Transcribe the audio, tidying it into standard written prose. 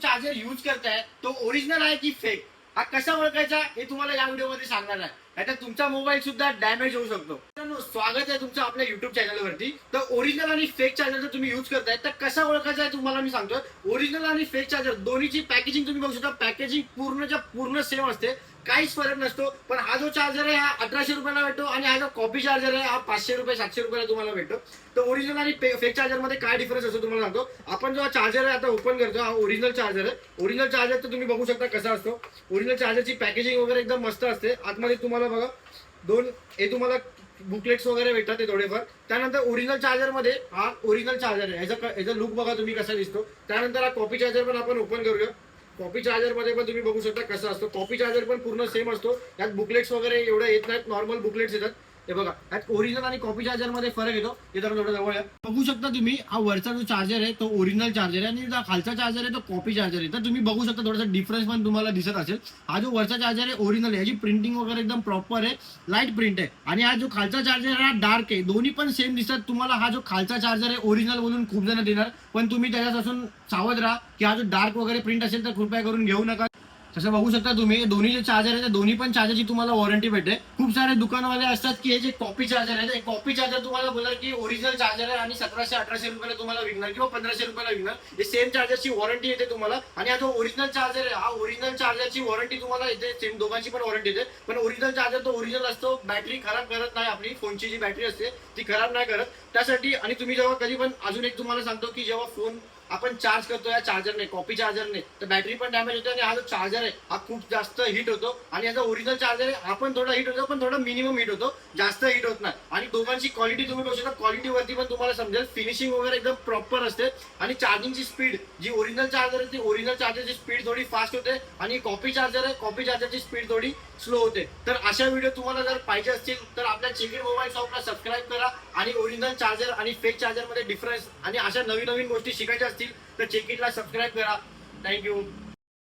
Charger use करताय तो original आहे की फेक, हा कसा ओळखायचा हे तुम्हाला या व्हिडिओमध्ये सांगणार आहे. नाहीतर तुमचा मोबाईल सुद्धा डॅमेज होऊ शकतो. मित्रांनो, स्वागत आहे तुमचं आपल्या युट्यूब चॅनलवरती. तर ओरिजिनल आणि फेक चार्जर जर तुम्ही यूज करताय तर कसा ओळखायचा आहे तुम्हाला मी सांगतो. ओरिजिनल आणि फेक चार्जर दोन्हीची पॅकेजिंग तुम्ही बघू शकता. पॅकेजिंग पूर्णच्या पूर्ण सेम असते, काहीच फरक नसतो. पण हा जो चार्जर आहे हा 1800 रुपयाला भेटतो आणि हा जो कॉपी चार्जर आहे हा 500 रुपये 700 रुपयाला तुम्हाला भेटतो. तर ओरिजिनल आणि फेक चार्जर मध्ये काय डिफरन्स असतो तुम्हाला सांगतो. आपण जो चार्जर आहे आता ओपन करतो, हा ओरिजिनल चार्जर आहे. ओरिजिनल चार्जर तर तुम्ही बघू शकता कसा असतो. ओरिजिनल चार्जरची पॅकेजिंग वगैरे एकदम मस्त असते. आतमध्ये तुम्हाला बघा हे तुम्हाला बुकलेट्स वगैरे भेटतात ते थोडेफार. त्यानंतर ओरिजिनल चार्जर मध्ये हा ओरिजिनल चार्जर आहे, याचा लुक बघा तुम्ही कसा दिसतो. त्यानंतर हा कॉपी चार्जर पण आपण ओपन करूया. कॉपी चार्जर मध्ये पण तुम्ही बघू शकता कसा असतो. कॉपी चार्जर पण पूर्ण सेम असतो. यात बुकलेट्स वगैरे एवढे येत नाहीत, नॉर्मल बुकलेट्स येतात. हे बघा यात ओरिजिनल आणि कॉपी चार्जर मध्ये फरक येतो. हे तर थोडं जवळ आहे, बघू शकता तुम्ही. हा वरचा जो चार्जर आहे तो ओरिजिनल चार्जर आहे आणि जो खालचा चार्जर आहे तो कॉपी चार्जर आहे. तर तुम्ही बघू शकता थोडासा डिफरन्स पण तुम्हाला दिसत असेल. हा जो वरचा चार्जर आहे ओरिजिनल आहे, याची प्रिंटिंग वगैरे एकदम प्रॉपर आहे, लाईट प्रिंट आहे. आणि हा जो खालचा चार्जर आहे हा डार्क आहे. दोन्ही पण सेम दिसतात तुम्हाला. हा जो खालचा चार्जर आहे ओरिजिनल बोलून खूप जण देणार, पण तुम्ही त्याच्यापासून सावध राहा की हा जो डार्क वगैरे प्रिंट असेल तर कृपया करून घेऊ नका. तसं बघू शकता तुम्ही दोन्ही जे चार्जर आहे दोन्ही पण चार्जरची तुम्हाला वॉरंटी भेटते. खूप सारे दुकानवाले असतात की हे जे कॉपी चार्जर आहे, कॉपी चार्जर तुम्हाला बोलणार की ओरिजिनल चार्जर आहे आणि 1700-1800 रुपयाला तुम्हाला विकणार किंवा 1500 रुपयाला विकणार. हे सेम चार्जरची वॉरंटी येते तुम्हाला. आणि हा जो ओरिजिनल चार्जर आहे हा ओरिजिनल चार्जरची वॉरंटी तुम्हाला येते. सेम दोघांची पण वॉरंटी येते. पण ओरिजिनल चार्जर तो ओरिजिनल असतो, बॅटरी खराब करत नाही. आपली फोनची जी बॅटरी असते ती खराब नाही करत त्यासाठी. आणि तुम्ही जेव्हा कधी पण अजून एक तुम्हाला सांगतो की जेव्हा फोन आपण चार्ज करतो या चार्जरने, कॉपी चार्जरने, तर बॅटरी पण डॅमेज होते. आणि हा जो चार्जर आहे हा खूप जास्त हिट होतो. आणि याचा ओरिजिनल चार्जर आहे हा पण थोडा हिट होतो, पण थोडा मिनिमम हिट होतो, जास्त हिट होत नाही. आणि दोघांची क्वालिटी तुम्ही बघू शकता. क्वालिटीवरती पण तुम्हाला समजेल, फिनिशिंग वगैरे एकदम प्रॉपर असते. आणि चार्जिंगची स्पीड जी ओरिजिनल चार्जर आहे ती ओरिजिनल चार्जरची स्पीड थोडी फास्ट होते आणि कॉपी चार्जर आहे कॉपी चार्जरची स्पीड थोडी स्लो होते. तर अशा व्हिडिओ तुम्हाला जर पाहिजे असतील तर आपल्या चेकिट मोबाईल शॉपला सबस्क्राईब करा. आणि ओरिजिनल चार्जर आणि फेक चार्जर मध्ये डिफरन्स आणि अशा नवीन नवीन गोष्टी शिकायच्या असतील तर चेकिटला सबस्क्राईब करा. थँक्यू.